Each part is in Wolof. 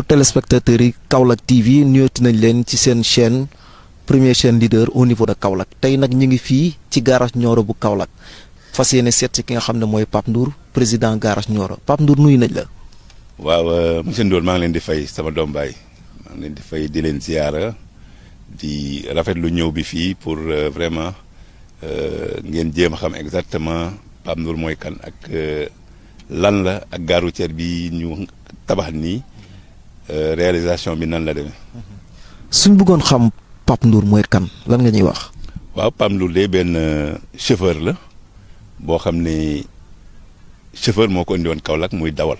téléspectateurs yi Kaolack TV nuyooti nañ leen ci seen chaîne première chaîne leader au niveau de Kaolack tey nag ñu ngi fii ci garage Nioro bu Kaolack fas yéene seet ci ki nga xam ne mooy Pape Ndour président garage Nioro Pape Ndour nuyu nañ la. waaw monsieur Ndour maa ngi leen di fay sama doom baay maa ngi leen di fay di leen ziyaara di rafetlu ñëw bi fii pour vraiment ngeen jéem a xam exactement Pape Ndour mooy kan ak lan la ak gare routière bi ñu tabax nii réalisation bi nan la demee. suñ bëggoon xam Pape Ndour mooy kan lan nga ñuy wax. waaw Pape Ndour de benn chauffeur la boo xam ne chauffeur moo ko indi woon Kaolack muy dawal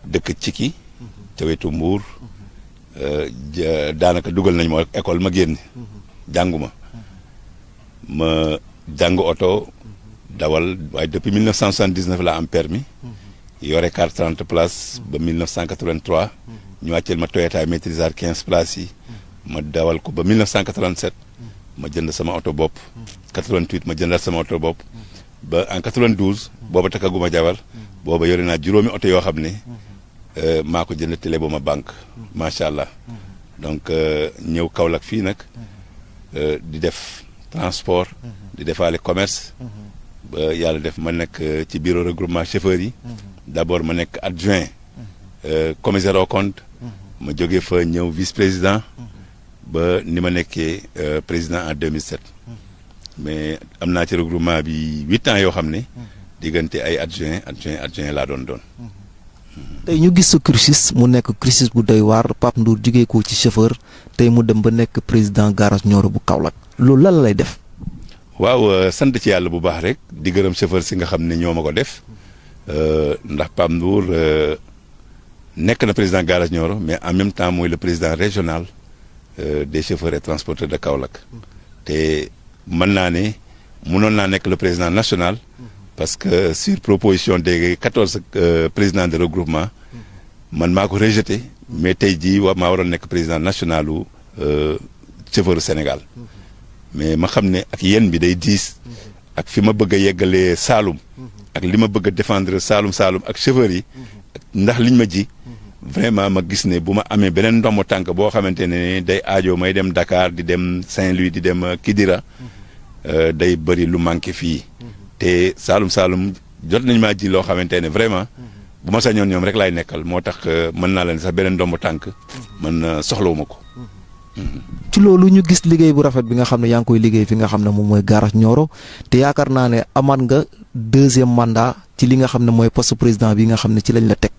dëkk Ciki ca wetu Mbuur daanaka dugal nañ ma école ma génn jànguma ma jàng oto dawal waaye depuis 1979 laa am permis yore carte 30 places ba 1983 ñu wàcceel ma Toyota maîtrisard 15 places yi ma dawal ko ba 1987 ma jënd sama oto bopp 88 ma jëndaat sama oto bopp ba en 92 booba takkaguma jabar booba yore naa juróomi oto yoo xam ne maa ko jënd télé ba ma banque macha allah donc ñëw Kaolack fii nag di def transport di defaale commerce ba yàlla def ma nekk ci bureau regroupement chauffeurs yi d'abord ma nekk adjoint commissaire aux comptes ma jógee fa ñëw vice président ba ni ma nekkee président en 2007 mais am naa ci regroupement bi 8 ans yoo xam ne diggante ay adjoint laa doon tey ñu gis sa cursus mu nekk cursus bu doy waar Pape Ndour jógee ko ci chauffeur tey mu dem ba nekk président garage Nioro bu Kaolack loolu lan lay def. waaw sant ci yàlla bu baax rek di gërëm chauffeur si nga xam ne ñoo ma ko def ndax Pape Ndour nekk na président garage Nioro mais en même temps mooy le président régional des chauffeurs et transporteurs de Kaolack te mën naa ne mënoon naa nekk le président national parce que sur proposition des 14 présidents de regroupement man maa ko rejeté mais tey jii maa waroon nekk président national u chauffeur Sénégal mais ma xam ne ak yéen bi day diis ak fi ma bëgg a yeggalee Saloum ak li ma bëgg a défendre Saloum ak chauffeurs yi ndax liñ ma ji vraiment ma gis ne bu ma amee beneen ndombo tànk boo xamante ne day aajo may dem Dakar di dem Saint-Louis di dem Kidira day bëri lu manqué fii te Saloum jot nañ maa ji loo xamante ne vraiment bu ma sañoon ñoom rek laay nekkal moo tax mën naa leen sax beneen ndombo tànk man soxlawuma ko. ci loolu ñu gis liggéey bu rafet bi nga xam ne yaa ngi koy liggéey fi nga xam ne moom mooy garage Nioro te yaakaar naa ne amaat nga 2e mandat ci li nga xam ne mooy poste président bi nga xam ne ci lañ la teg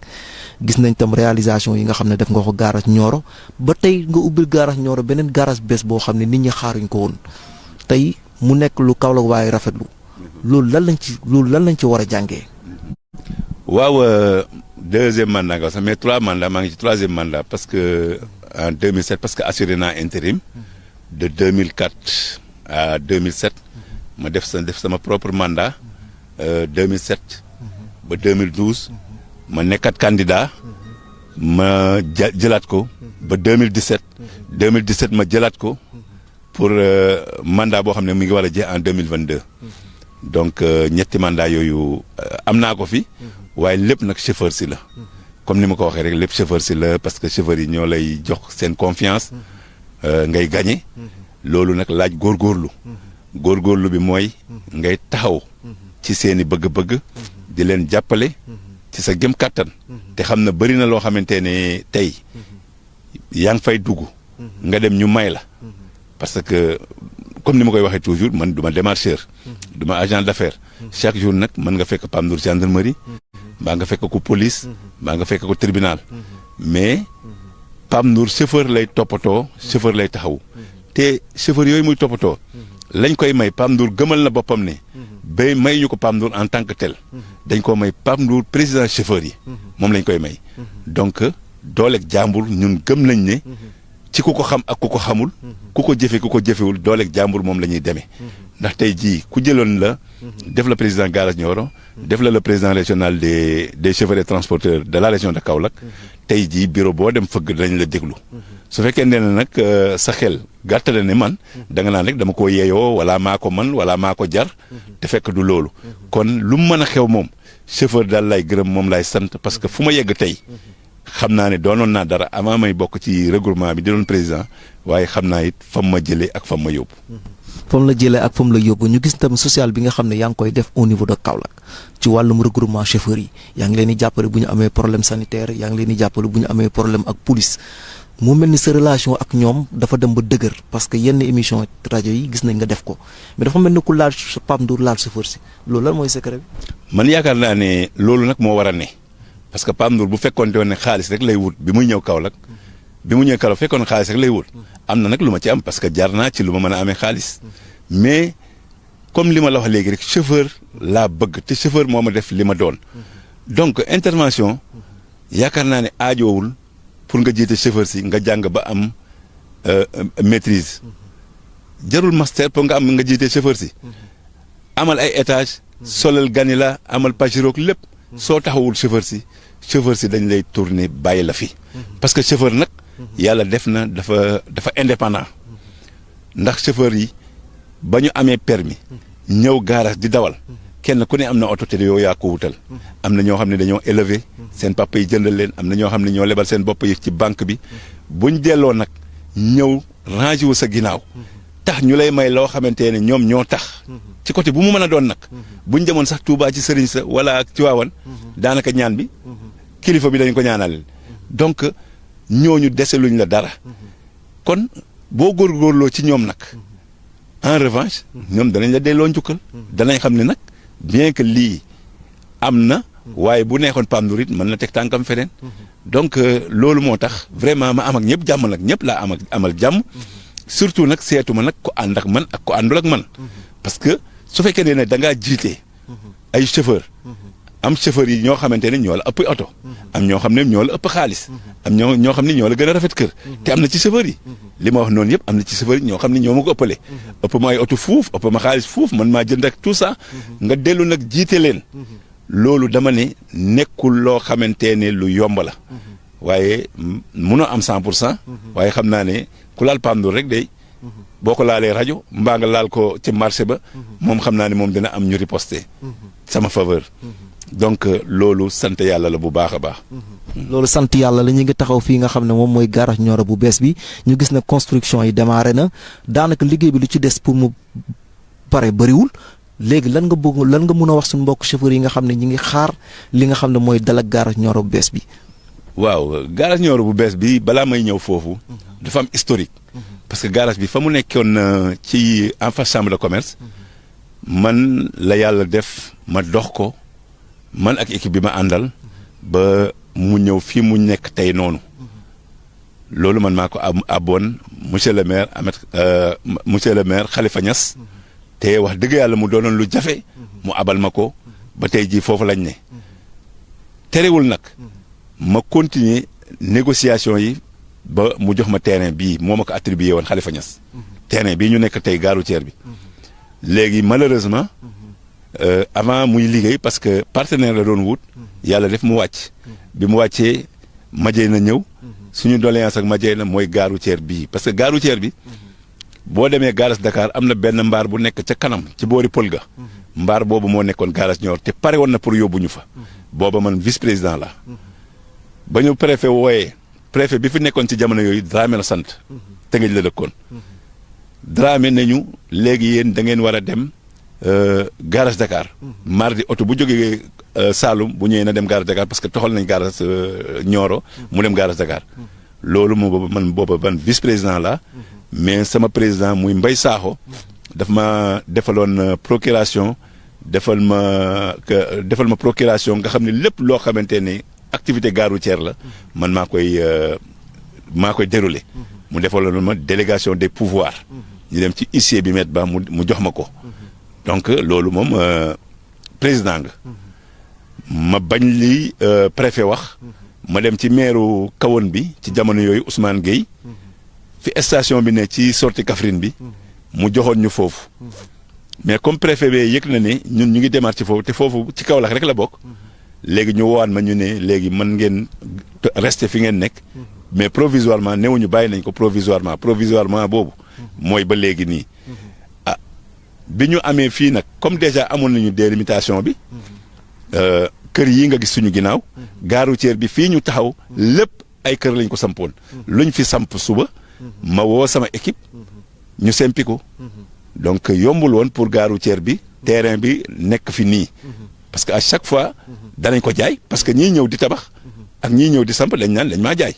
gis nañ tam réalisation yi nga xam ne def nga ko garage Nioro ba tey nga ubbil garage Nioro beneen garage bees boo xam ne nit ñi xaaruñ ko woon tey mu nekk lu Kaolack waaye rafetlu loolu lan lañ ci war a jàngee. waaw 2e mandat nga sax mais 3 mandats maa ngi ci 3e mandat parce que en 2007 parce que assuré naa intérim de 2004 à 2007 ma def sama propre mandat 2007 ba 2012 ma nekkat candidat ma jëlaat ko ba 2017 ma jëlaat ko pour mandat boo xam ne mu ngi war a jeex en 2022 donc ñetti mandat yooyu am naa ko fi waaye lépp nag chauffeur si la comme ni ma ko waxee rek lépp chauffeur si la parce que chauffeur yi ñoo lay jox seen confiance ngay gagné loolu nag laaj góorgóorlu bi mooy ngay taxaw ci seeni bëgg-bëgg di leen jàppale ci sa gëm kàttan te xam na bëri na loo xamante ne tey yaa ngi fay dugg nga dem ñu may la parce que comme ni ma koy waxee toujours man du ma démarcheur du ma agent d'affaires chaque jour nag mën nga fekk Pape Ndour gendarmerie mbaa nga fekk ko police mbaa nga fekk ko tribunal mais Pape Ndour chauffeur lay toppatoo chauffeur lay taxaw te chauffeur yooyu muy toppatoo lañ koy may Pape Ndour gëmal na boppam ne bay may ñu ko Pape Ndour en tant que tel dañ ko may Pape Ndour président chauffeur yi moom lañ koy may donc dooleeg jàmbur ñun gëm nañ ne ci ku ko xam ak ku ko xamul ku ko jëfewul dooleeg jàmbur moom la ñuy demee ndax tey jii ku jëloon la def la président garage Nioro def la le président régional des chauffeurs et transporteurs de la région de Kaolack tey jii bureau boo dem fëgg dañ la déglu su fekkee ne nag sa xel gàttale ne man da nga naan rek dama ko yeeyoo wala maa ko man wala maa ko jar te fekk du loolu kon lu mu mën a xew moom chauffeur daal lay gërëm moom lay sant parce que fu ma yegg tey xam naa ne doonoon naa dara avant may bokk ci regroupement bi di doon président waaye xam naa it fam ma jëlee ak fam ma yóbbu. fam la jëlee ak fam la yóbbu ñu gis tam social bi nga xam ne yaa ngi koy def au niveau de Kaolack ci wàllum regroupement chauffeur yi yaa ngi leen di jàppale bu ñu amee problème sanitaire yaa ngi leen di jàppale bu ñu amee problème ak police mu mel ni sa relation ak ñoom dafa dem ba dëgër parce que yenn émission rajo yi gis nañ nga def ko mais dafa mel ni ku laal Pape Ndour laal chauffeur si loolu lan mooy secret bi. man yaakaar naa ne loolu nag moo war a ne parce que Pape Ndour bu fekkoon ne xaalis rek lay wut bi muy ñëw Kaolack bi mu ñëw Kaolack fekkoon xaalis rek lay wut am na nag lu ma ci am parce que jar naa ci lu ma mën a amee xaalis mais comme li ma la wax léegi rek chauffeur laa bëgg te chauffeur moo ma def li ma doon donc intervention yaakaar naa ne aajoowul pour nga jiite chauffeur si nga jàng ba am maîtrise jarul master pour nga jiite chauffeur si amal ay étage solal ganila amal pagiroog lépp soo taxawul chauffeur si dañ lay tourner bàyyi la fi parce que chauffeur nag yàlla def na dafa indépendant ndax chauffeur yi ba ñu amee permis ñëw garage di dawal kenn ku ne am na oto te yow yaa ko wutal am na ñoo xam ne dañoo élevé seen papa yi jëndal leen am na ñoo xam ne ñoo lebal seen bopp yi ci banque bi buñ delloo nag ñëw rangé wu sa ginnaaw tax ñu lay may loo xamante ne ñoom ñoo tax ci côté bu mu mën a doon nag buñ demoon sax Touba ci sëriñ sa wala ci waawan daanaka ñaan bi kilifa bi dañ ko ñaanal donc ñooñu dese luñ la dara kon boo góorgóorloo ci ñoom nag en revanche ñoom danañ la delloo njukkal danañ xam ne nag bien que lii am na waaye bu neexoon Pape Ndour it mën na teg tànkam feneen donc loolu moo tax vraiment ma am ak ñëpp jàmm nag ñëpp laa amal jàmm surtout nag seetuma nag ko ànd ak man ak ko àndul ak man parce que su fekkee ne da ngaa jiite ay chauffeur am chauffeur yi ñoo xamante ne ñoo la ëpp oto am ñoo xam ne ñoo la ëpp xaalis am ñoo xam ne ñoo la gën a rafet kër te am na ci chauffeur yi li ma wax noonu yëpp am na ci chauffeur yi ñoo xam ne ñoo ma ko ëppale ëpp ma ay oto fuuf ëpp ma xaalis fuuf man maa jënd ak tout ça nga dellu nag jiite leen loolu dama ne nekkul loo xamante ne lu yomb la waaye munoo am 100% waaye xam naa ne ku laal Pape Ndour rek day boo ko laalee rajo mbaa nga laal ko ci marché ba moom xam naa ne moom dina am ñu riposté sama faveur donc loolu sant yàlla la bu baax a baax. loolu sant yàlla la ñu ngi taxaw fii nga xam ne moom mooy garage Nioro bu bees bi ñu gis ne construction yi démarré na daanaka liggéey bi lu ci des pour mu pare bëriwul léegi lan nga mën a wax suñu mbokk chauffeur yi nga xam ne ñi ngi xaar li nga xam ne mooy dal ak garage Nioro bu bees bi. waaw garage Nioro bu bees bi balaa may ñëw foofu dafa am historique parce que garage bi fa mu nekkoon ci en face chambre de commerce man la yàlla def ma dox ko man ak équipe bi ma àndal ba mu ñëw fii mu nekk tey noonu loolu man maa ko aboon monsieur le maire Khalifa Niass te wax dëgg yàlla mu doonoon lu jafe mu abal ma ko ba tey jii foofu lañ ne terewul nag ma continuer négociation yi ba mu jox ma terrain bii moo ma ko attribué woon Khalifa Niass terrain bii ñu nekk tey gare routière bi léegi malheureusement avant muy liggéey parce que partenaire la doon wut yàlla def mu wàcc bi mu wàccee majee na ñëw suñu doléance ak majee na mooy gare routière bii parce que gare routière bi boo demee garage Dakar am na benn mbaar bu nekk ca kanam ci boori Pël ga mbaar boobu moo nekkoon garage Nioro te pare woon na pour yóbbu ñu fa booba man vice président la ba ñu préfet wooyee préfet bi fi nekkoon ci jamono yooyu Dramé la sant Tëngéej la dëkkoon Dramé nañu léegi yéen da ngeen war a dem garage Dakar mardi oto bu jógee Saloum bu ñëwee na dem garage Dakar parce que toxal nañ garage Nioro mu dem garage Dakar loolu moo booba man vice président la mais sama président muy Mbaye Sakho daf ma defaloon procuration defal ma procuration nga xam ne lépp loo xamante ne activité gare routière la man maa koy déroulé mu defaloon ma délégation des pouvoirs ñu dem ci huissier bi met ba mu jox ma ko donc loolu moom président nga ma bañ li préfet wax ma dem ci maire Kahone bi ci jamono yooyu Ousmane Gueye fi station bi ne ci sortie Kaffrine bi mu joxoon ñu foofu mais comme préfet bi yëg na ne ñun ñu ngi demaat ci foofu te foofu ci Kaolack rek la bokk léegi ñu woowaat ma ñu ne léegi mën ngeen rester fi ngeen nekk mais provisoirement newuñu bàyyi nañ ko provisoirement boobu mooy ba léegi nii bi ñu amee fii nag comme déjà amoon nañu délimitation bi kër yi nga gis suñu ginnaaw gare routière bi fii ñu taxaw lépp ay kër lañ ko sampoon luñ fi samp suba ma woo sama équipe ñu sempi ko donc yombul woon pour gare routière bi terrain bi nekk fi nii parce que à chaque fois danañ ko jaay parce que ñii ñëw di tabax ak ñii ñëw di samp dañ naan dañ maa jaay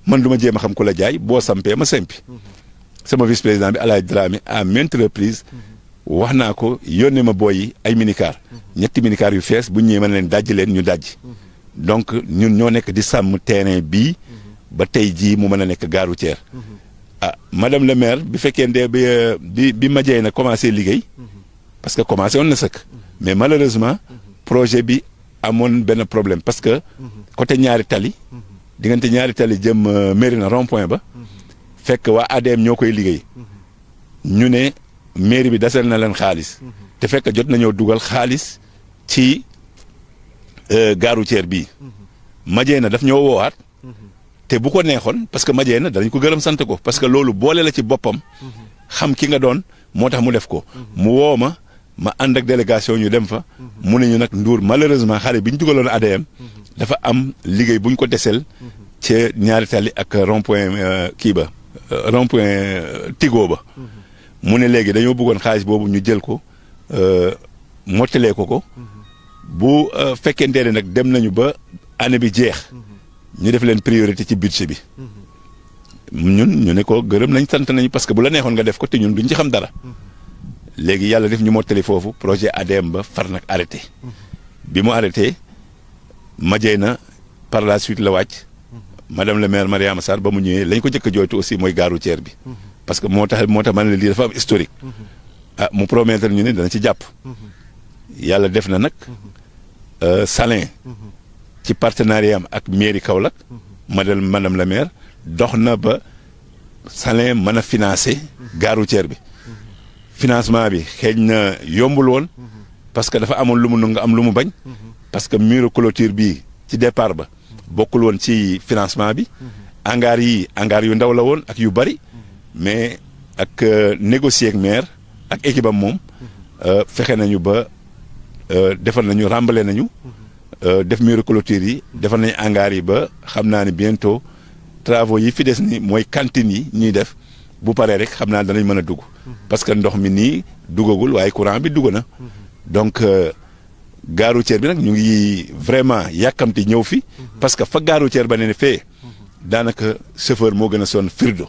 man du ma jéem a xam ku la jaay boo sampee ma sempi sama vice président bi Alaaj Dramé à maintes reprises wax naa ko yónnee ma booy yi ay minicar 3 minicar yu fees bu ñëwee mën leen dajji leen ñu dajji donc ñun ñoo nekk di sàmm terrain bii ba tey jii mu mën a nekk gare routière madame le maire bi fekkee ne bi Madièye na commencé liggéey parce que commencé woon na sëkk mais malheureusement projet bi amoon benn problème parce que côté ñaari tali diggante ñaari tali jëm Mérina rond-point ba fekk waa ADM ñoo koy liggéey ñu ne mairie bi desel na leen xaalis te fekk jot nañoo dugal xaalis ci gare routière bii Madièye na daf ñoo woowaat te bu ko neexoon parce que Madièye na danañ ko gërëm sant ko parce que loolu boole la ci boppam xam ki nga doon moo tax mu def ko mu woo ma ànd ak délégation ñu dem fa mu ne ñu nag Ndour malheureusement xale bi ñu dugaloon ADM dafa am liggéey bu ñu ko desel ci ñaari tali ak rond-point kii ba rond-point Tigo ba mu ne léegi dañoo bëggoon xaalis boobu ñu jël ko mottalee ko bu fekkente ne nag dem nañu ba année bi jeex ñu def leen priorité ci budget bi ñun ñu ne ko gërëm nañ sant nañu parce que bu la neexoon nga def ko te ñun duñ ci xam dara léegi yàlla def ñu mottali foofu projet ADM ba far nag arrêté bi mu arrêté Madièye na par la suite la wàcc madame le maire Mariama Sarr ba mu ñëwee lañ ko jëkk a jooytu aussi mooy gare routière bi parce que moo tax man la lii dafa am historique mu promettre ñu ne dana ci jàpp yàlla def na nag Salin ci partenariat am ak mairie Kaolack madame la maire dox na ba Salin mën a financer gare routière bi financement bi xeeñ na yombul woon parce que dafa amoon lu mu nangu am lu mu bañ parce que mur clôture bi ci départ ba bokkul woon ci financement bi hangar yu ndaw la woon ak yu bari mais ak négocier ak maire ak équipe am moom fexe nañu ba defal nañu rembalé nañu def mur clôture yi defal nañu hangar yi ba xam naa ne bientôt travaux yi fi des ni mooy cantine yi ñuy def bu paree rek xam naa danañ mën a dugg parce que ndox mi nii duggagul waaye courant bi dugg na donc gare routière bi nag ñu ngi vraiment yàkkamti ñëw fi parce que fa gare routière ba ne fee daanaka chauffeur moo gën a sonn firdo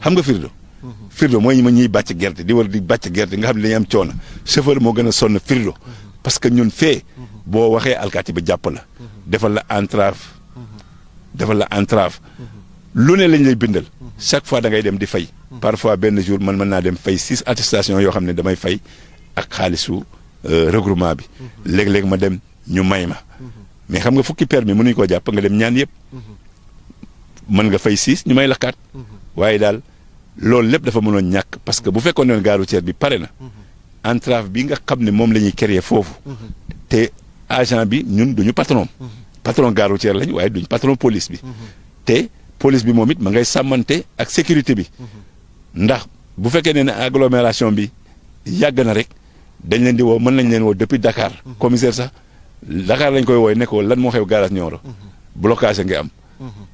xam nga firdo mooy ñuy bàcc gerte di war di bàcc gerte nga xam ne dañuy am coono chauffeur moo gën a sonn firdo parce que ñun fee boo waxee alkaati ba jàpp la defal la entrave lu ne lañ lay bindal chaque fois da ngay dem di fay parfois benn jour mën naa dem fay 6 attestations yoo xam ne damay fay ak xaalisu regroupement bi léeg-léeg ma dem ñu may ma mais xam nga fukki permis mënuñu koo jàpp nga dem ñaan yëpp mën nga fay 6 ñu may la 4 waaye daal loolu lépp dafa mënoon ñàkk parce que bu fekkoon ne gare routière bi pare na entrave bi nga xam ne moom la ñuy créer foofu te agent bi ñun duñu patron gare routière lañ waaye duñ patron police bi te police bi moom it ma ngay sàmmante ak sécurité bi ndax bu fekkee ne agglomération bi yàgg na rek dañ leen di woo mën nañ leen woo depuis Dakar commissaire sax Dakar lañ koy wooy ne ko lan moo xew garage Nioro blocage nga am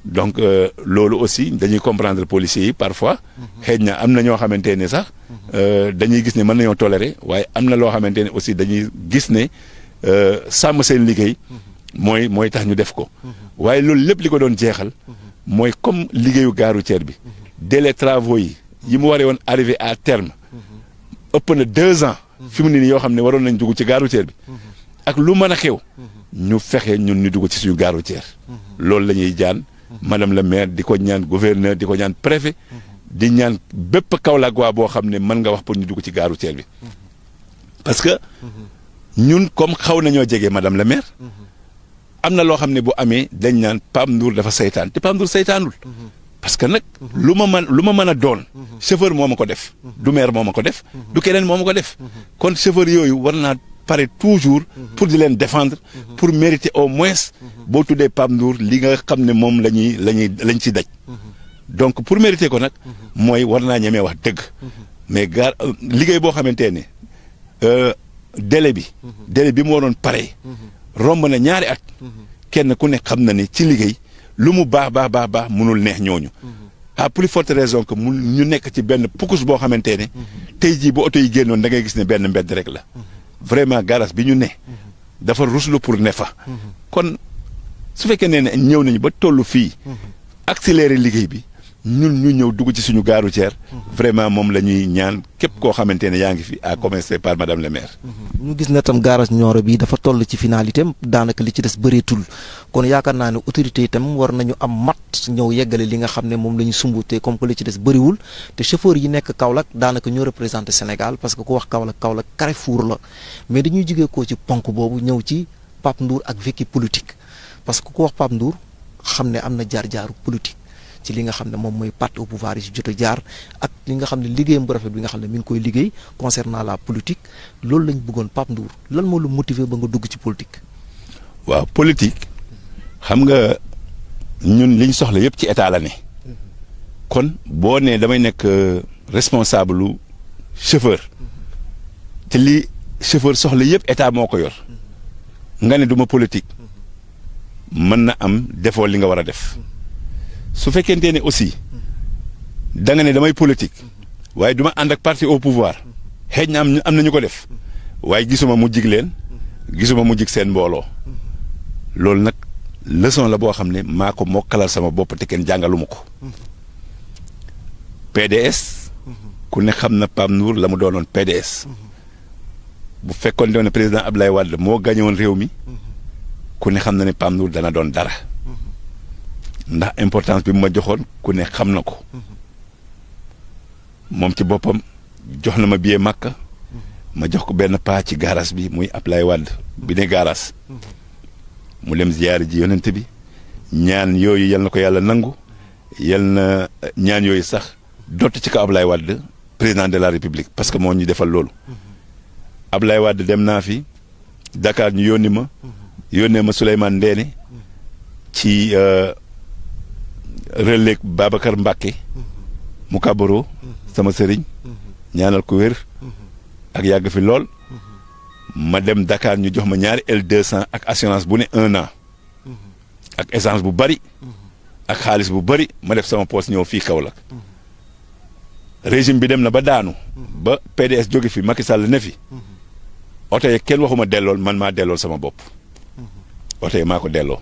donc loolu aussi dañuy comprendre policiers yi parfois xëy na am na ñoo xamante ne sax dañuy gis ne mën nañoo tolérer waaye am na loo xamante ne aussi dañuy gis ne sàmm seen liggéey mooy tax ñu def ko waaye loolu lépp li ko doon jeexal mooy comme liggéeyu gare routière bi délai travaux yi mu waree woon arrivé à terme ëpp na 2 ans fi mu ne nii yoo xam ne waroon nañ dugg ci gare routière bi ak lu mën a xew ñu fexe ñun ñu dugg ci suñu gare routière loolu la ñuy jaan madame la maire di ko ñaan gouverneur di ko ñaan préfet di ñaan bépp Kaolack waa boo xam ne mën nga wax pour ñu dugg ci gare routière bi parce que ñun comme xaw nañoo jege madame la maire am na loo xam ne bu amee dañ naan Pape Ndour dafa saytaan te Pape Ndour saytaanul parce que nag lu ma mën a doon chauffeur moo ma ko def du maire moo ma ko def du keneen moo ma ko def kon chauffeur yooyu war naa pare toujours pour di leen défendre pour mériter au moins boo tuddee Pape Ndour li nga xam ne moom lañ ci daj donc pour mériter ko nag mooy war naa ñemee wax dëgg mais liggéey boo xamante ne délai bi mu waroon pare romb na ñaari at kenn ku ne xam na ni ci liggéey lu mu baax mënul neex ñooñu à plus forte raison que mu ñu nekk ci benn pukus boo xamante ne tey jii bu oto yi génnoon da ngay gis ne benn mbedd rek la vraiment garage bi ñu ne dafa ruslu pour ne fa kon su fekkee ne ñëw nañu ba tollu fii accélérer liggéey bi ñun ñu ñëw dugg ci suñu gare routière vraiment moom la ñuy ñaan képp koo xamante ne yaa ngi fi à commencer par madame le maire. ñu gis ne tam garage Nioro bi dafa toll ci finalité daanaka li ci des bëreetul kon yaakaar naa ne autorité itam war nañu am mat ñëw yeggale li nga xam ne moom la ñu sumb te comme que li ci des bëriwul te chauffeur yi nekk Kaolack daanaka ñoo représenté Sénégal parce que ku wax Kaolack Carrefour la mais dañuy jógee koo ci ponk boobu ñëw ci Pape Ndour ak vécu politique parce que ku wax Pape Ndour xam ne am na jaar-jaaru politique. ci li nga xam ne moom mooy parti au pouvoir yi si jot a jaar ak li nga xam ne liggéeyam bu rafet bi nga xam ne mi ngi koy liggéey concernant la politique loolu lañ bëggoon Pape Ndour lan moo la motiver ba nga dugg ci politique. waaw politique xam nga ñun liñ soxla yëpp ci état la ne kon boo nee damay nekk responsable lu chauffeur te li chauffeur soxla yëpp état moo ko yor nga ne duma politique mën na am defoo li nga war a def. su fekkente ne aussi da nga ne damay politique waaye duma ànd ak parti au pouvoir xëy na am nañu ko def waaye gisuma mu jig leen gisuma mu jig seen mbooloo loolu nag leçon la boo xam ne maa ko mokkalal sama bopp te kenn jàngaluma ko PDS ku ne xam na Pape Ndour la mu doonoon PDS bu fekkoon ne président Abdoulaye Wade moo gañoon réew mi ku ne xam na ne Pape Ndour dana doon dara ndax importance bi mu ma joxoon ku ne xam na ko moom ci boppam jox na ma billet Makka ma jox ko benn paa ci gaaraas bi muy Ablaye Wade bi ne gaaraas mu dem ziyaari ji yonent bi ñaan yooyu yal na ko yàlla nangu yal na ñaan yooyu sax dott ci kaw Ablaye Wade président de la République parce que moo ñu defal loolu Ablaye Wade dem naa fi Dakar ñu yónnee ma Souleymane Ndéné ci relais Babacar Mbacke mu kabaro sama sëriñ ñaanal ko wér ak yàgg fi lool ma dem Dakar ñu jox ma ñaari L200 ak assurance bu ne 1 an ak essence bu bari ak xaalis bu bari ma def sama poste ñëw fii Kaolack régime bi dem na ba daanu ba PDS jóge fi Macky Sall ne fi oto yi kenn waxuma dellool man maa dellool sama bopp oto yi maa ko delloo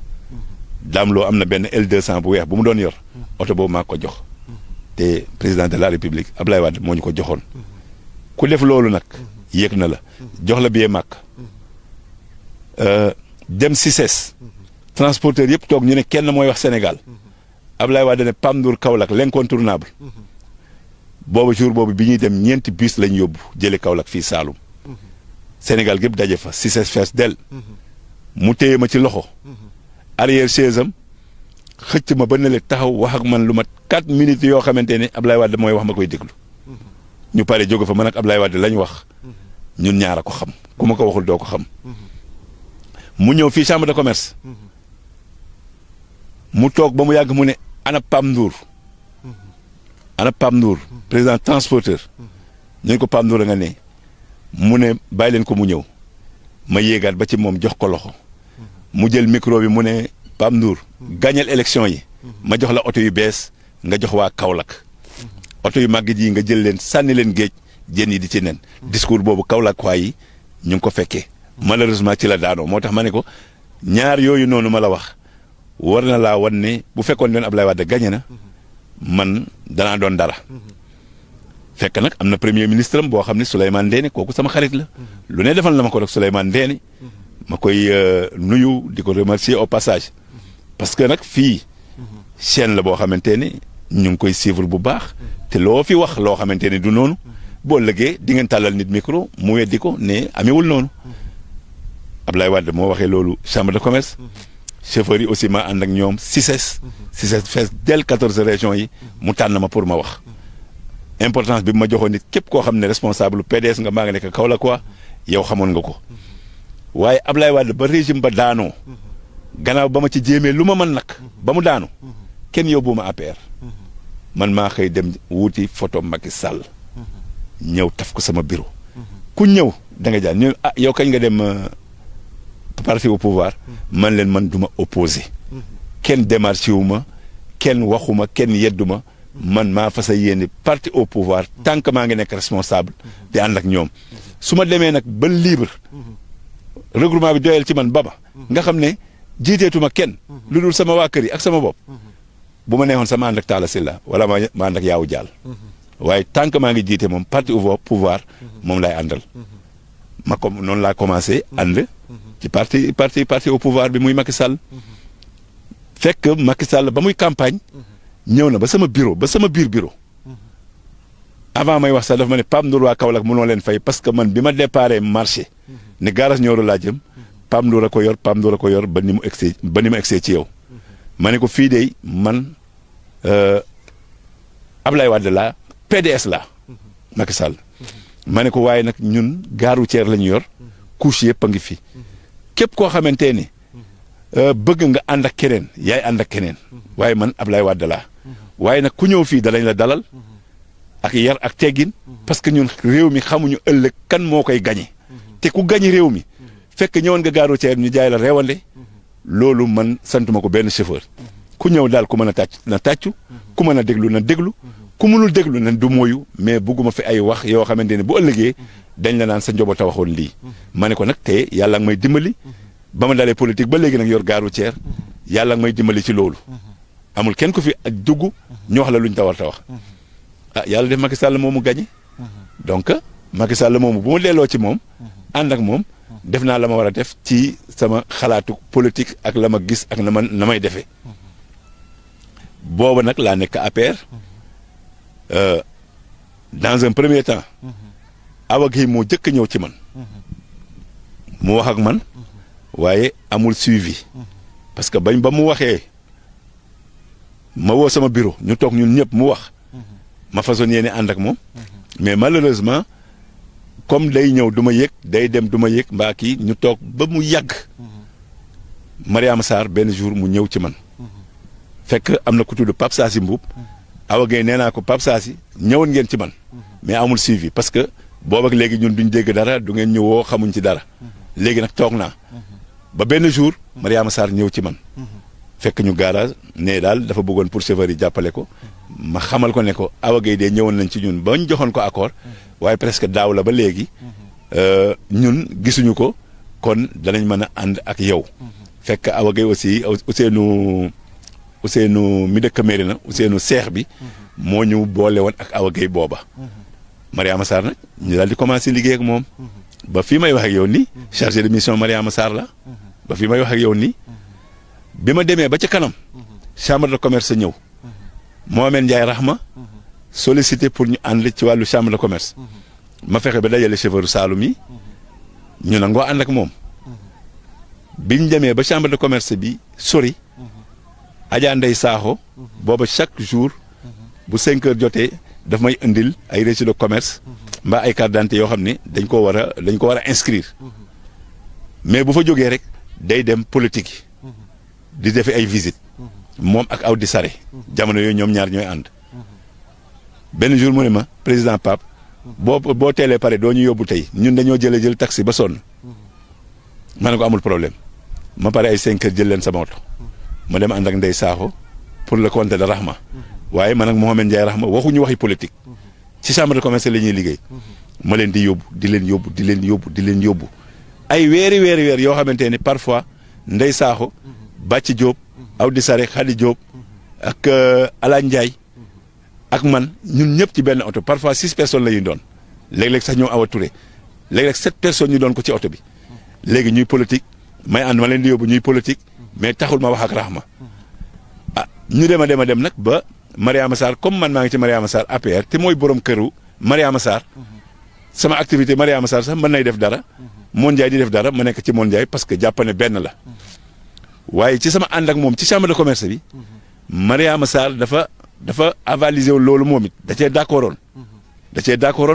daamloo am na benn L200 bu weex bu mu doon yor oto boobu maa ko jox te président de la République Ablaye Wade moo ñu ko joxoon ku def loolu nag yéeg na la jox la billet màkk dem CICES transporteur yëpp toog ñu ne kenn mooy wax Sénégal Ablaye Wade ne Pape Ndour Kaolack l'incontournable boobu jour boobu bi ñuy dem ñeenti bus lañ yóbbu jële Kaolack fii Saloum Sénégal gépp daje fa CICES fees del mu téye ma ci loxo arrière chaise am xëcc ma ba ne le taxaw wax ak man lu mat 4 minutes yoo xamante ne Ablaye Wade mooy wax ma koy déglu ñu pare jóge fa man ak Ablaye Wade lañ wax ñun ñaar a ko xam ku ma ko waxul doo ko xam mu ñëw fii chambre de commerce mu toog ba mu yàgg mu ne ana Pape Ndour président transporteur ñu ne ko Pape Ndour a nga ne mu ne bàyyi leen ko mu ñëw ma yéegaat ba ci moom jox ko loxo mu jël micro bi mu ne Pape Ndour gañal élection yi ma jox la oto yu bees nga jox waa Kaolack oto yu màgg ji nga jël leen sànni leen géej jën yi di ci nen discours boobu Kaolack waa yi ñu ngi ko fekkee malheureusement ci la daanoo moo tax ma ne ko ñaar yooyu noonu ma la wax war na laa wan ne bu fekkoon doon Ablaye Wade gañe na man danaa doon dara fekk nag am na premier ministre am boo xam ne Souleymane Ndéné kooku sama xarit la lu ne defal na ma ko rek Souleymane Ndéné ma koy nuyu di ko remercier au passage parce que nag fii chaîne la boo xamante ne ñu ngi koy suivre bu baax te loo fi wax loo xamante ne du noonu boo lëggee di ngeen tàllal nit micro mu weddi ko ne amewul noonu Ablaye Wade moo waxee loolu chambre de commerce chauffeurs yi aussi ma ànd ak ñoom CICES fees del 14 régions yi mu tànn ma pour ma wax importance bi ma joxoon nit képp koo xam ne responsable PDS nga maa nga nekk Kaolack quoi yow xamoon nga ko waaye Ablaye Wade ba régime ba daanoo gannaaw ba ma ci jéemee lu ma mën nag ba mu daanu kenn yóbbu ma APR man maa xëy dem wuuti photo Macky Sall ñëw taf ko sama bureau ku ñëw da nga jaan ñëw yow kañ nga dem parti au pouvoir man leen man duma opposé kenn démarché wu ma kenn waxuma kenn yedduma man maa fas yéene parti au pouvoir tant que maa ngi nekk responsable di ànd ak ñoom su ma demee nag ba libre regroupement bi doyal ci man ba nga xam ne jiiteetuma kenn lu dul sama waa kër yi ak sama bopp bu ma neexoon sama ànd ak Talla Sylla wala ma ànd ak Yawou Dial waaye tant que maa ngi jiite moom parti au pouvoir moom laay àndal ma comme noonu laa commencé ànd ci parti au pouvoir bi muy Macky Sall fekk Macky Sall ba muy campagne ñëw na ba sama bureau ba sama biir bureau avant may wax sax dafa ma ne Pape Ndour waa Kaolack mënoo leen fay parce que man bi ma déparé marché ne garage Nioro laa jëm Pape Ndour a ko yor ba ni mu egsee ci yow ma ne ko fii de man Ablaye Wade laa PDS laa Macky Sall ma ne ko waaye nag ñun gare routière la ñu yor couche yëpp a ngi fi képp koo xamante ni bëgg nga ànd ak keneen yaay ànd ak keneen waaye man Ablaye Wade laa waaye nag ku ñëw fii dalañ la dalal ak yar ak teggin parce que ñun réew mi xamuñu ëllëg kan moo koy gañe te ku gañe réew mi fekk ñëwoon nga gare routière ñu jaay la reewande loolu man santuma ko benn chauffeur ku ñëw daal ku mën a tàcc na tàccu ku mën a déglu na déglu ku mënul déglu na du mooyu mais bugguma fi ay wax yoo xamante ne bu ëllëgee dañ la naan sa njaboot a waxoon lii ma ne ko nag te yàlla nga may dimbali ba ma dalee politique ba léegi nag yor gare routière yàlla nga may dimbali ci loolu amul kenn ku fi ak dugg ñu wax la luñ ta war ta wax ah yàlla def Macky Sall moomu gañe donc Macky Sall moomu bu ma delloo ci moom ànd ak moom def naa la ma war a def ci sama xalaatu politique ak la ma gis ak na may defee booba nag laa nekk APR dans un premier temps Awa Guèye moo jëkk ñëw ci man mu wax ak man waaye amul suivi parce que bañ ba mu waxee ma woo sama bureau ñu toog ñun ñëpp mu wax ma façon yéene ànd ak moom mais malheureusement comme day ñëw du ma yëg day dem du ma yëg mbaa kii ñu toog ba mu yàgg Mariama Sarr benn jour mu ñëw ci man fekk am na ku tudd Pape Sassi Mbuub Awa Guèye nee naa ko Pape Sassi ñëwoon ngeen ci man mais amul suivi parce que boobu ak léegi ñun duñ dégg dara du ngeen ñëwoo xamuñ ci dara léegi nag toog naa ba benn jour Mariama Sarr ñëw ci man fekk ñu garage ne daal dafa bëggoon pour chauffeur yi jàppale ko ma xamal ko ne ko Awa Guèye de ñëwoon nañ ci ñun ba ñu joxoon ko accord waaye presque daaw la ba léegi ñun gisuñu ko kon danañ mën a ànd ak yow fekk Awa Guèye aussi Ousseynou mi dëkk Mérina Ousseynou seex bi moo ñu boole woon ak Awa Guèye booba Mariama Sarr nag ñu daal di commencé liggéey ak moom ba fii may wax ak yow nii chargé de mission Mariama Sarr la ba fii may wax ak yow nii bi ma demee ba ca kanam chambre de commerce ñëw Mohamed Ndiaye Rahma sollicité pour ñu ànd ci wàllu chambre de commerce ma fexe ba dajale chauffeur Saloum yi ñu nangoo ànd ak moom biñ demee ba chambre de commerce bi sori Adja Ndeye Sakho booba chaque jour bu 5 heures jotee daf may indil ay reçu de commerce mbaa ay carte d'identité yoo xam ne dañ ko war a inscrire mais bu fa jógee rek day dem politique di defe ay visite moom ak aw di sare jamono yooyu ñoom ñaar ñooy ànd benn jour mu ne ma président Pape boo teelee pare doo ñu yóbbu tey ñun dañoo jël taxi ba sonn ma ne ko amul problème ma pare ay 5 heures jël leen sama oto ma dem ànd ak Ndeye Sakho pour le compte de Rahma waaye man ak Mohamed Ndiaye Rahma waxuñu waxi politique ci chambre de commerce la ñuy liggéey ma leen di yóbbu di leen yóbbu ay weer yoo xamante ne parfois Ndeye Sakho Bàcci Diop Awdi Sare Khady Diop ak Alain Ndiaye ak man ñun ñëpp ci benn oto parfois 6 personnes la ñuy doon léeg-léeg sax ñoom Awa Touré léeg-léeg 7 personnes ñu doon ko ci oto bi léegi ñuy politique may ànd ma leen di yóbbu ñuy politique mais taxul ma wax ak Rahma ah ñu dem nag ba Mariama Sarr comme man maa ngi ci Mariama Sarr APR te mooy borom këru Mariama Sarr sama activité Mariama Sarr sax mën nay def dara Mon Ndiaye di def dara ma nekk ci Mon Ndiaye parce que jàpp ne benn la waaye ci sama ànd ak moom ci chambre de commerce bi Mariama Sarr dafa avalisé wu loolu moom it da cee d'accordoon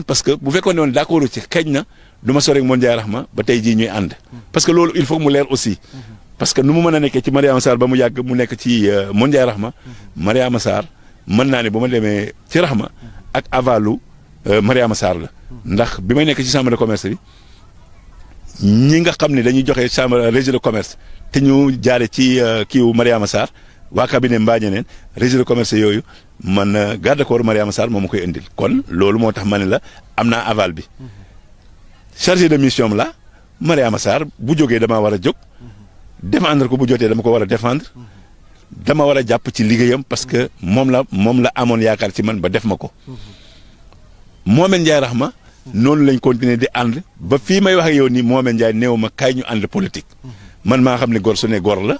parce que bu fekkoon ne woon d'accord ci xëj na du ma sore ak Mon Ndiaye Rahma ba tey jii ñuy ànd parce que loolu il faut mu leer aussi parce que nu mu mën a nekkee ci Mariama Sarr ba mu yàgg mu nekk ci Mon Ndiaye Rahma Mariama Sarr mën naa ne bu ma demee ci Rahma ak avalu Mariama Sarr la ndax bi may nekk ci chambre de commerce bi ñi nga xam ne dañuy joxe chambre registre de commerce te ñu jaare ci kiiwu Mariama Sarr waa cabinet mbaa ñeneen registre de commerce yooyu man garde corps Mariama Sarr moo ma koy indil kon loolu moo tax ma ne la am naa aval bi chargé de mission la Mariama Sarr bu jógee damaa war a jóg défendre ko bu jotee dama ko war a défendre dama war a jàpp ci liggéeyam parce que moom la amoon yaakaar ci man ba def ma ko Mohamed Ndiaye Rahma noonu lañ continuer di ànd ba fii may wax ak yow nii Mohamed Ndiaye néew ma kaay ñu ànd politique man maa xam ne gor su ne gor la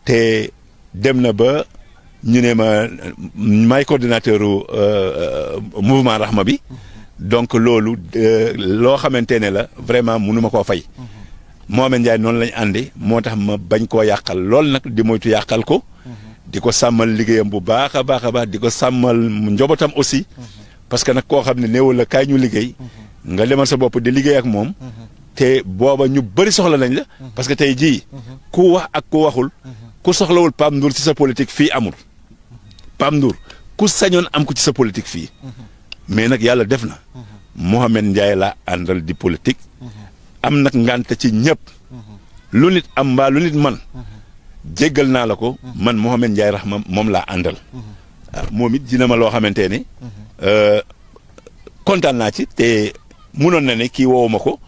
te dem na ba ñu ne ma maay coordinateur mouvement Rahma bi donc loolu loo xamante ne la vraiment mënu ma koo fay Mohamed Ndiaye noonu lañ àndi moo tax ma bañ koo yàqal lool nag di moytu yàqal ko di ko sàmmal liggéeyam bu baax a baax a baax di ko sàmmal njobootam aussi parce que nag koo xam ne néewul la kaay ñu liggéey nga demal sa bopp di liggéey ak moom te booba ñu bëri soxla nañ la parce que tey jii ku wax ak ku waxul ku soxlawul Pape Ndour ci sa politique fii amul Pape Ndour ku sañoon am ko ci sa politique fii mais nag yàlla def na Mohamed Ndiaye laa àndal di politique am nag ngante ci ñëpp lu nit am mbaa lu nit man jéggal naa la ko man Mohamed Ndiaye Rahma moom laa àndal waaw moom it dina ma loo xamante ne kontaan naa ci te munoon na ne kii woowu ma ko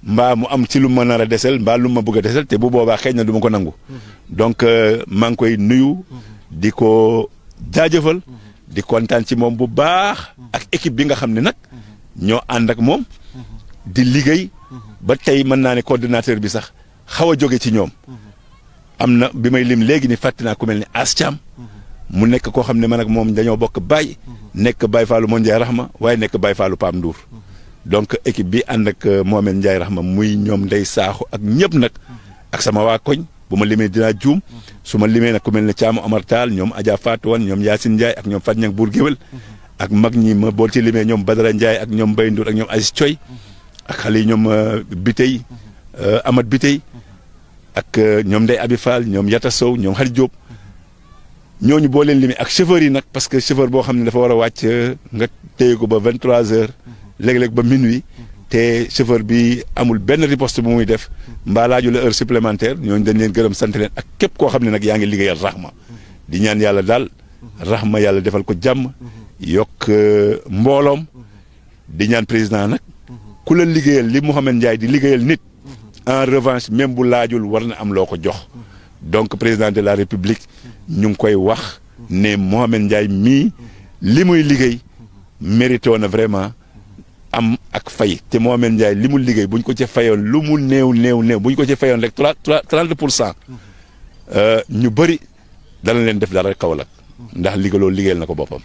mbaa mu am ci lu ma nar a desel mbaa lu ma bëgg a desel te bu boobaa xëy na du ma ko nangu donc maa ngi koy nuyu di ko jaajëfal di kontaan ci moom bu baax ak équipe bi nga xam ne nag ñoo ànd ak moom di liggéey ba tey mën naa ne coordinateur bi sax xaw a jóge ci ñoom am na bi may lim léegi ni fàtte naa ku mel ni As Thiam mu nekk koo xam ne man ak moom dañoo bokk baay nekk Baye Fallou Mohamed Ndiaye Rahma waaye nekk Baye Fallou Pape Ndour donc équipe bi ànd ak Mohamed Ndiaye Rahma muy ñoom Ndey Saaxu ak ñëpp nag ak sama waa koñ bu ma limee dinaa juum su ma limee nag ku mel ne Thiam Omar Tall ñoom Adja Fatou Wan ñoom Yacine Ndiaye ak ñoom Fatou Niang Bour Géwél ak mag ñi ma bool ci limee ñoom Badara Ndiaye ak ñoom Mbaye Ndour ak ñoom Aziz Thioy ak xale yi ñoom Bitey Amad Bitey ak ñoom Ndey Abi Fall ñoom Yata Sow ñoom Xarit Diop ñooñu boo leen limee ak chauffeur yi nag parce que chauffeur boo xam ne dafa war a wàcc nga téye ko ba 23h léeg-léeg ba minuit te chauffeur bi amul benn riposte bu muy def mbaa laaju la heure supplémentaire ñooñu dañ leen gërëm sant leen ak képp koo xam ne nag yaa ngi liggéeyal Rahma di ñaan yàlla daal Rahma yàlla defal ko jàmm yokk mbooloom di ñaan président nag ku la liggéeyal li Mohamed Ndiaye di liggéeyal nit en revanche même bu laajul war na am loo ko jox donc président de la république ñu ngi koy wax ne Mohamed Ndiaye mii li muy liggéey mérité na vraiment am ak fay te Mohamed Ndiaye li mu liggéey bu ñu ko ci fayoon lu mu néew bu ñu ko ci fayoon rek 30% ñu bëri dana leen def dara Kaolack ndax liggéeyal na ko boppam.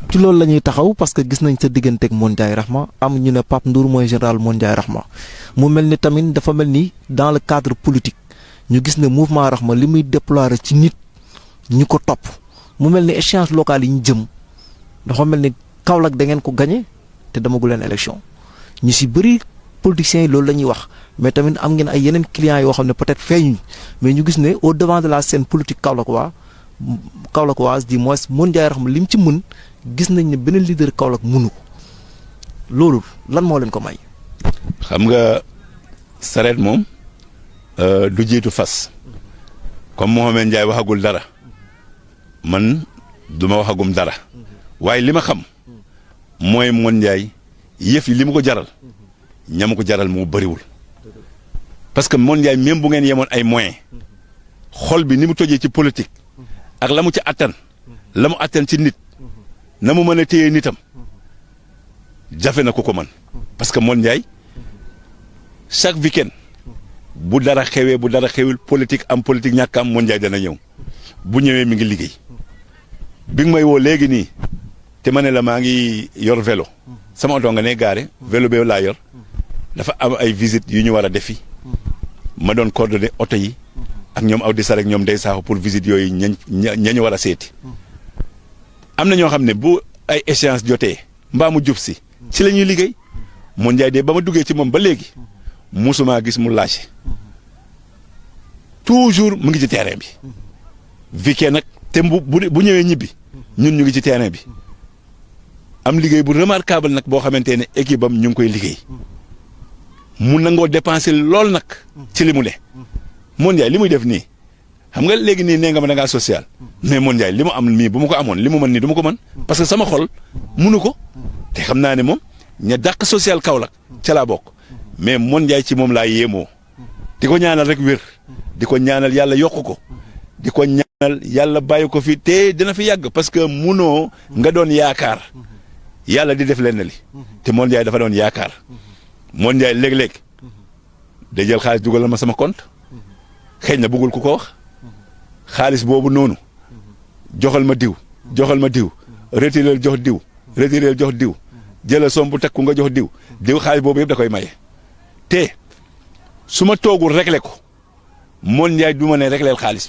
ci loolu la ñuy taxaw parce que gis nañ sa digganteeg Mohamed Ndiaye Rahma am ñu ne Pape Ndour mooy général Mohamed Ndiaye Rahma mu mel ni tamit dafa mel ni dans le cadre politique ñu gis ne mouvement Rahma li muy déployer ci nit ñu ko topp mu mel ni échéance locale yi ñu jëm dafa mel ni Kaolack da ngeen ko gagné te damagu leen élection ñu si bëri politiciens yi loolu la ñuy wax mais tamit am ngeen ay yeneen clients yoo xam ne peut-être feeñuñ mais ñu gis ne au devant de la scène politique kaolackoise du moins Mohamed Ndiaye Rahma li mu ci mën gis nañ ne beneen leader Kaolack mënu ko loolu lan moo leen ko may. xam nga sareet moom du jiitu fas comme Mohamed Ndiaye waxagul dara man du ma waxagum dara waaye li ma xam mooy Mohamed Ndiaye yëf yi li mu ko jaral ñam ko jaral moo bëriwul parce que Mohamed Ndiaye même bu ngeen yemoon ay moyens xol bi ni mu tojee ci politique ak la mu ci attan la mu attan ci nit na mu mën a téye nitam jafe na ko man parce que Mohamed Ndiaye chaque week-end bu dara xewul politique am politique ñàkk am Mohamed Ndiaye dana ñëw bu ñëwee mi ngi liggéey bi nga may woo léegi nii te ma ne la maa ngi yor vélo sama oto nga ne gaare vélo bi laa yor dafa am ay visite yu ñu war a defi ma doon coordonné oto yi ak ñoom Awdi Sarr ak ñoom Ndey Saaxu pour visite yooyu ñañu war a seeti am na ñoo xam ne bu ay échéance jotee mbaa mu jub si ci la ñuy liggéey Mohamed Ndiaye de ba ma duggee ci moom ba léegi musuma gis mu lâché toujours mu ngi ci terrain bi weekend nag te bu ñëwee ñibbi ñun ñu ngi ci terrain bi am liggéey bu remarquable nag boo xamante ne équipe am ñu ngi koy liggéey mu nangoo dépenser lool nag ci li mu ne. Mon Ndiaye li muy def nii xam nga léegi nii nee nga ma da ngaa social mais Mon Ndiaye li mu am nii bu ma ko amoon li mu mën nii du ma ko mën parce que sama xol munu ko te xam naa ne moom ña dàq social Kaolack ca laa bokk mais Mon Ndiaye ci moom laa yéemoo di ko ñaanal rek wér di ko ñaanal yàlla yokk ko di ko ñaanal yàlla bàyyi ko fi te dina fi yàgg parce que munoo nga doon yaakaar yàlla di def lenn li te Mon Ndiaye dafa doon yaakaar Mon Ndiaye léeg-léeg day jël xaalis dugalal ma sama compte xëy na bëggul ku ko wax xaalis boobu noonu joxal ma diw retireel jox diw retireel jox diw jëlal som bu takku nga jox diw xaalis boobu yëpp da koy maye te su ma toogul réglé ko Mon Ndiaye du ma ne régleel xaalis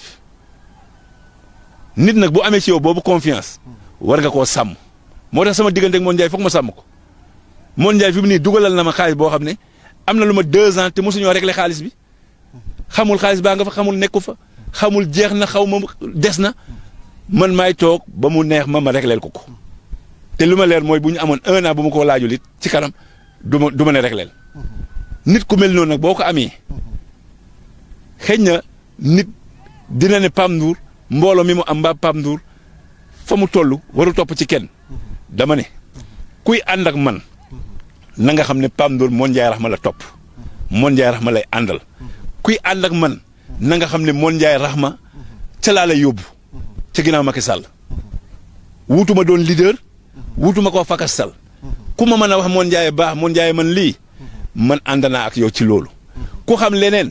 bi nit nag bu amee ci yow boobu confiance war nga koo sàmm moo tax sama diggante ak Mon Ndiaye foog ma sàmm ko Mon Ndiaye fi mu nii dugalal na ma xaalis boo xam ne am na lu ma 2 ans te mosuñoo réglé xaalis bi xamul xaalis baa nga fa xamul nekku fa xamul jeex na xaw ma des na man maay toog ba mu neex ma régleel ko te lu ma leer mooy bu ñu amoon 1 an bu ma ko laajul it ci kanam du ma ne régleel nit ku mel noonu nag boo ko amee xëy na nit dina ne Pape Ndour mbooloo mi mu am mbaa Pape Ndour fa mu toll waru topp ci kenn dama ne kuy ànd ak man na nga xam ne Pape Ndour Mon Ndiaye Rahma la topp Mon Ndiaye Rahma lay àndal kuy ànd ak man na nga xam ne Mon Ndiaye Rahma ca laa lay yóbbu ca ginnaaw Macky Sall wutuma doon leader wutuma koo fakastal ku ma mën a wax Mon Ndiaye baax Mon Ndiaye man lii man ànd naa ak yow ci loolu ku xam leneen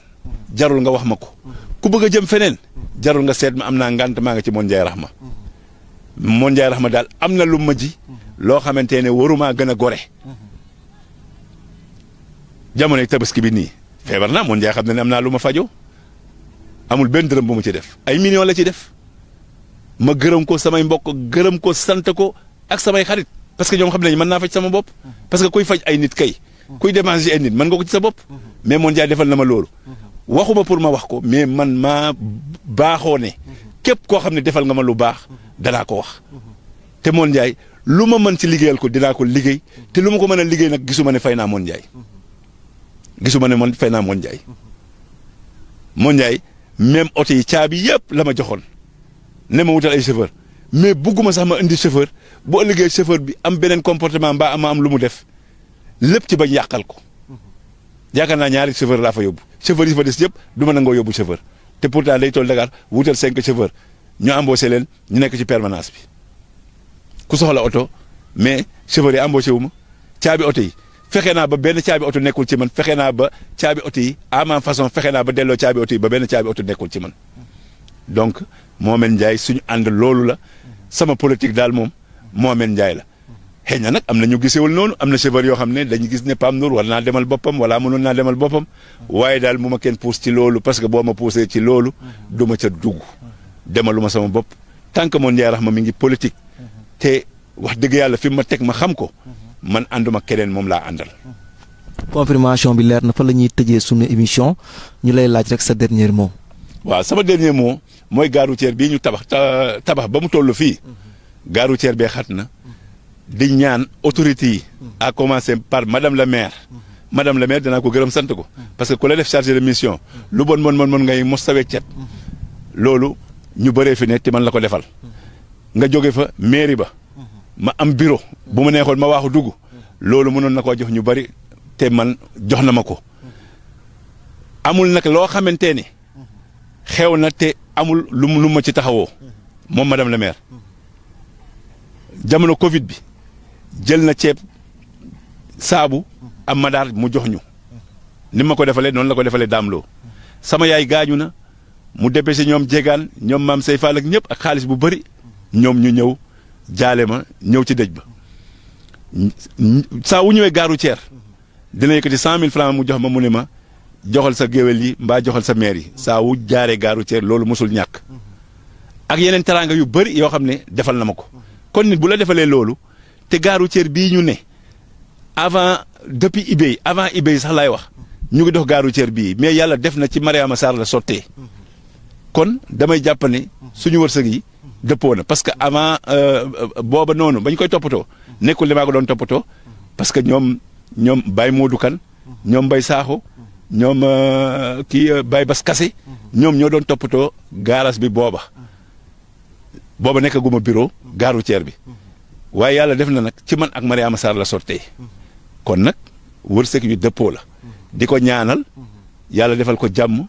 jarul nga wax ma ko ku bëgg a jëm feneen jarul nga seet ma am naa ngant maa nga ci Mon Ndiaye Rahma Mon Ndiaye Rahma daal am na lu ma ji loo xamante ne waruma gën a gore jamonoy tabaski bi nii feebar naa Mon Ndiaye xam ne am naa lu ma fajoo amul benn dërëm bu mu ci def ay millions la ci def ma gërëm ko samay mbokk gërëm ko sant ko ak samay xarit parce que ñoom xam nañu mën naa faj sama bopp parce que kuy faj ay nit kay kuy dépenser ay nit mën nga ko ci sa bopp mais Mon Ndiaye defal na ma loolu waxuma pour ma wax ko mais man maa baaxoo ne képp koo xam ne defal nga ma lu baax danaa ko wax te Mon Ndiaye lu ma mën ci liggéeyal ko dinaa ko liggéey te lu ma ko mën a liggéey nag gisuma ne fay naa Mon Ndiaye gisuma ne man fay naa Mon Ndiaye Mon Ndiaye même oto yi caabi yëpp la ma joxoon ne ma wutal ay chauffeur mais bugguma sax ma indi chauffeur bu ëllëgee chauffeur bi am beneen comportement mbaa ama am lu mu def lépp ci bañ yàqal ko yaakaar naa ñaari chauffeur laa fa yóbbu chauffeur yi fa des yëpp du ma nangoo yóbbu chauffeur te pourtant day toll Dakar wutal 5 chauffeur ñu embauché leen ñu nekk ci permanence bi ku soxla oto mais chauffeur yi embauché wu ma caabi oto yi fexe naa ba benn caabi oto nekkul ci man fexe naa ba caabi oto yi à ma façon fexe naa ba delloo caabi oto yi ba benn caabi oto nekkul ci man donc Mohamed Ndiaye suñu ànd loolu la sama politique daal moom Mohamed Ndiaye la xëy na nag am na ñu gisewul noonu am na chauffeur yoo xam ne dañu gis ne Pape Ndour war naa demal boppam wala mënoon naa demal boppam waaye daal mu ma kenn pousse ci loolu parce que boo ma poussé ci loolu du ma ca dugg demaluma sama bopp tant que Mon Ndiaye Rahma mi ngi politique te wax dëgg yàlla fi ma teg ma xam ko man ànduma keneen moom laa àndal. confirmation bi leer na fa la ñuy tëjee sunu émission ñu lay laaj rek sa dernier mot. waaw sama dernier mot mooy gare routière bii ñu tabax ba mu toll fii gare routière bee xat na di ñaan autorités yi à commencer par madame la maire danaa ko gërëm sant ko parce que ku la def chargé de mission lu bon ngay mos sa weccet loolu ñu bëree fi ne te man la ko defal nga jóge fa mairie ba ma am bureau bu ma neexoon ma waaxu dugg loolu mënoon na koo jox ñu bari te man jox na ma ko amul nag loo xamante ni xew na te amul lu ma ci taxawoo moom madame la maire jamono Covid bi jël na ceeb saabu am madaar mu jox ñu ni ma ko defalee noonu la ko defalee daamloo sama yaay gaañu na mu dépêché ñoom jegaan ñoom maam say Fall ak ñëpp ak xaalis bu bëri ñoom ñu ñëw jaale ma ñëw ci dëj ba saa wu ñëwee gaaru ceer dina yëkkati 100 000 francs mu jox ma mu ne ma joxal sa géwél yi mbaa joxal sa maire yi saa wu jaaree gaaru ceer loolu mosul ñàkk ak yeneen teraanga yu bëri yoo xam ne defal na ma ko kon nit bu la defalee loolu te gaaru ceer bii ñu ne depuis eBay avant eBay sax laay wax ñu ngi dox gaaru ceer bii mais yàlla def na ci Mariama Sarr la sottee kon damay jàpp ne suñu wërsëg yi dëppoo na parce que avant booba noonu bañ koy toppatoo nekkul li maa ko doon toppatoo parce que ñoom Baye Modou Kane ñoom Mbay Saaxo ñoom kii Baye Bas Kase ñoom ñoo doon toppatoo garage bi booba nekkaguma bureau gare routière bi waaye yàlla def na nag ci man ak Mariama Sarr la sottee kon nag wërsëg yu dëppoo la di ko ñaanal yàlla defal ko jàmm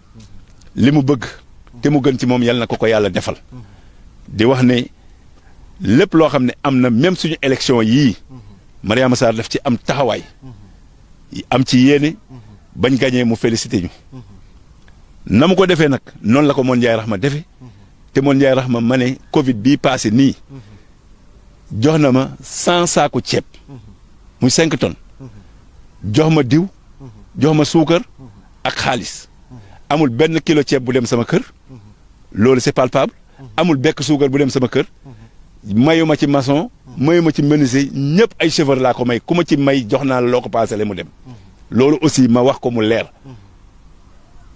li mu bëgg te mu gën ci moom yàlla na ko yàlla defal di wax ne lépp loo xam ne am na même suñu élection yii Mariama Sarr daf ci am taxawaay am ci yéene bañ gañee mu félicité ñu na mu ko defee nag noonu la ko Mon Ndiaye Rahma defee te Mon Ndiaye Rahma ma ne Covid bii passé nii jox na ma 100 saaku ceeb muy 5 tonnes jox ma diw jox ma suukar ak xaalis amul benn kilo ceeb bu dem sama kër loolu c'est palpable amul bekk suukar bu dem sama kër mayu ma ci maçon mayu ma ci menuisier ñëpp ay chauffeur laa ko may ku ma ci may jox naa la loo ko paasale mu dem loolu aussi ma wax ko mu leer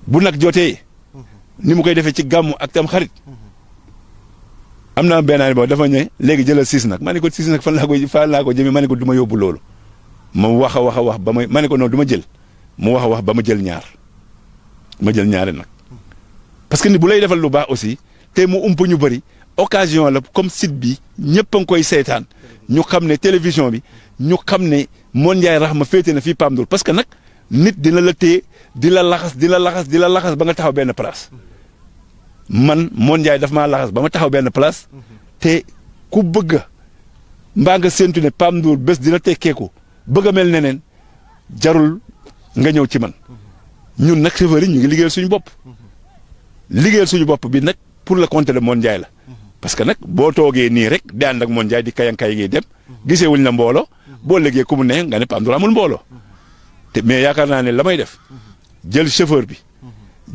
bu nag jotee ni mu koy defee ci gàmmu ak tam xarit am naa benn boo dafa ñëw léegi jëlal 6 nag ma ne ko 6 nag fan laa ko jëmee ma ne ko du ma yóbbu loolu ma wax a wax ba ma ne ko non du ma jël mu wax a wax ba ma jël ñaar ma jël ñaari nag parce que ni bu lay defal lu baax aussi te mu ump ñu bëri occasion la comme site bi ñëpp a ngi koy seetaan ñu xam ne télévision bi ñu xam ne Mon Ndiaye Rahma féete na fii Pape Ndour parce que nag nit dina la téye di la laxas ba nga taxaw benn place man Mon Ndiaye daf maa laxas ba ma taxaw benn place te ku bëgg mbaa nga séntu ne Pape Ndour bés dina tekkeeku bëgg a mel neneen jarul nga ñëw ci man ñun nag chauffeur yi ñu ngi liggéeyal suñu bopp bi nag pour le compte de Mon Ndiaye la parce que nag boo toogee nii rek di ànd ak Mon Ndiaye di kayankay ngi dem gisee wuñ la mbooloo boo léegi ku mu ne nga ne Pape Ndour amul mbooloo te mais yaakaar naa ne la may def jël chauffeur bi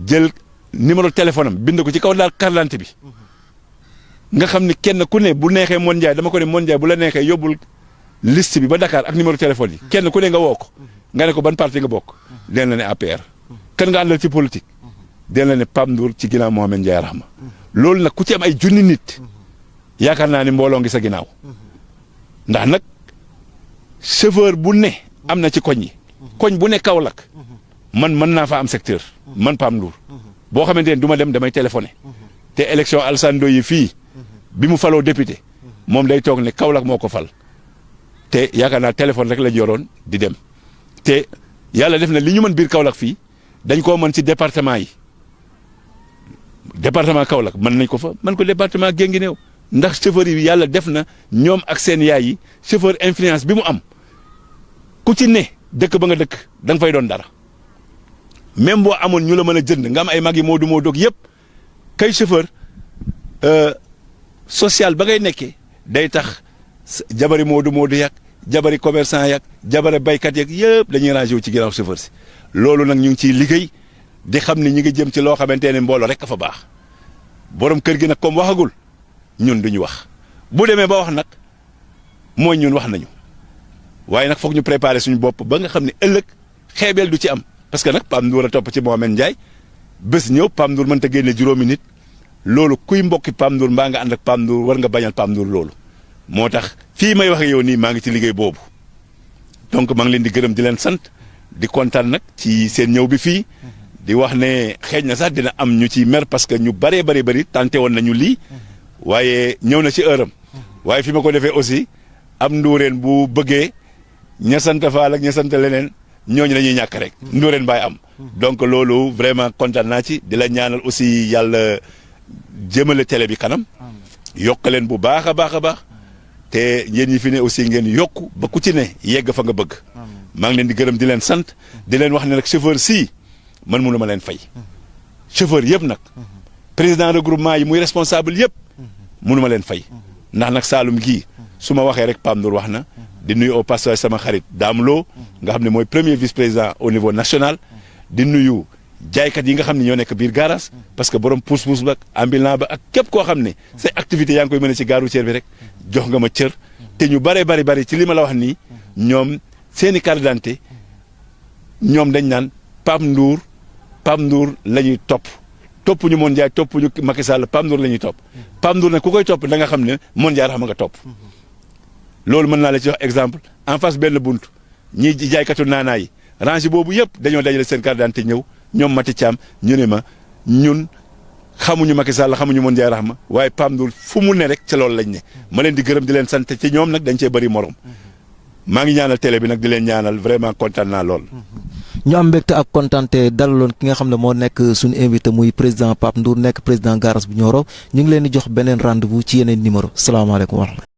jël numéro téléphone am bind ko ci kaw daal carte d'identité bi nga xam ne kenn ku ne bu neexee Mon Ndiaye dama ko ne Mon Ndiaye bu la neexee yóbbul liste bi ba Dakar ak numéro téléphone yi kenn ku ne nga woo ko nga ne ko ban parti nga bokk den la ne APR kan nga àndal ci politique den la ne Pape Ndour ci ginnaaw Mohamed Ndiaye Rahma loolu nag ku ci am ay junni nit yaakaar naa ni mbooloo ngi sa ginnaaw ndax nag chauffeur bu ne am na ci koñ yi koñ bu ne Kaolack man mën naa fa am secteur man Pape Ndour boo xamante ne du ma dem damay téléphoné te élection Alassane Ndoye yi fii bi mu faloo député moom day toog ne Kaolack moo ko fal te yaakaar naa téléphone rek lañ yoroon di dem te yàlla def na li ñu mën biir Kaolack fii dañ koo mën ci département yi département Kaolack mën nañ ko fa mën ko département Guinguinéo ndax chauffeur yi yàlla def na ñoom ak seen yaay yi chauffeur influence bi mu am ku ci ne dëkk ba nga dëkk da nga fay doon dara même boo amoon ñu la mën a jënd nga am ay mag yi moo doog yëpp kay chauffeur social ba ngay nekkee day tax jabari moodu yak jabari commerçant yak jabari baykat yak yëpp dañuy rangé wu ci ginnaaw chauffeur si loolu nag ñu ngi ciy liggéey di xam ne ñi ngi jëm ci loo xamante ne mbooloo rek a fa baax borom kër gi nag comme waxagul ñun duñu wax bu demee ba wax nag mooy ñun wax nañu waaye nag foog ñu préparer suñu bopp ba nga xam ne ëllëg xeebeel du ci am parce que nag Pape Ndour a topp ci Mohamed Ndiaye bés ñëw Pape Ndour mënta génne juróomi nit loolu kuy mbokki Pape Ndour mbaa nga ànd ak Pape Ndour war nga bañal Pape Ndour loolu moo tax fii may wax ak yow nii maa ngi ci liggéey boobu donc maa ngi leen di gërëm di leen sant di kontaan nag ci seen ñëw bi fii di wax ne xeeñ na sax dina am ñu ci mer parce que ñu bëree bëri tenté woon nañu lii waaye ñëw na ci heure am waaye fi ma ko defee aussi am nduureen bu bëggee ña sant Faal ak ña sant leneen ñooñu dañuy ñàkk rek nduureen baay am donc loolu vraiment kontaan naa ci di la ñaanal aussi yàlla jëmale télé bi kanam yokk leen bu baax a baax a baax te yéen ñi fi ne aussi ngeen yokku ba ku ci ne yegg fa nga bëgg maa ngi leen di gërëm di leen sant di leen wax ne nag chauffeur si man mënu ma leen fay chauffeur yëpp nag président regroupement yi muy responsable yëpp mënu ma leen fay ndax nag Saalum gii su ma waxee rek Pape Ndour wax na di nuyu au passage sama xarit Dame Lo nga xam ne mooy premier vice président au niveau national di nuyu jaaykat yi nga xam ne ñoo nekk biir garage parce que borom pousse-pousse ba ambulant ba ak képp koo xam ne say activité yaa ngi koy mën a ci gare routière bi rek jox nga ma cër te ñu bari ci li ma la wax nii ñoom seeni carte d'identité ñoom dañ naan Pape Ndour la ñuy topp ñu Mon Ndiaye topp ñu Macky Sall Pape Ndour la ñuy topp Pape Ndour nag ku koy topp da nga xam ne Mon Ndiaye Rahma nga topp loolu mën naa la ci wax exemple en face benn bunt ñi jaaykatu naanaa yi rangée boobu yëpp dañoo dajale seen carte d'identité ñëw ñoom Mati Thiam ñu ne ma ñun xamuñu Macky Sall xamuñu Moon Ndiaye Rahma waaye Pape Ndour fu mu ne rek ca loolu lañ ne ma leen di gërëm di leen sant ci ñoom nag dañ cee bëri morom maa ngi ñaanal télé bi nag di leen ñaanal vraiment kontaan naa lool. ñu am mbégte ak kontaante dalaloon ki nga xam ne moo nekk suñu invité muy président Pape Ndour nekk président garage bu Nioro ñu ngi leen di jox beneen rendez-vous ci yeneen numéro salaamaaleykum wa rahmatulah.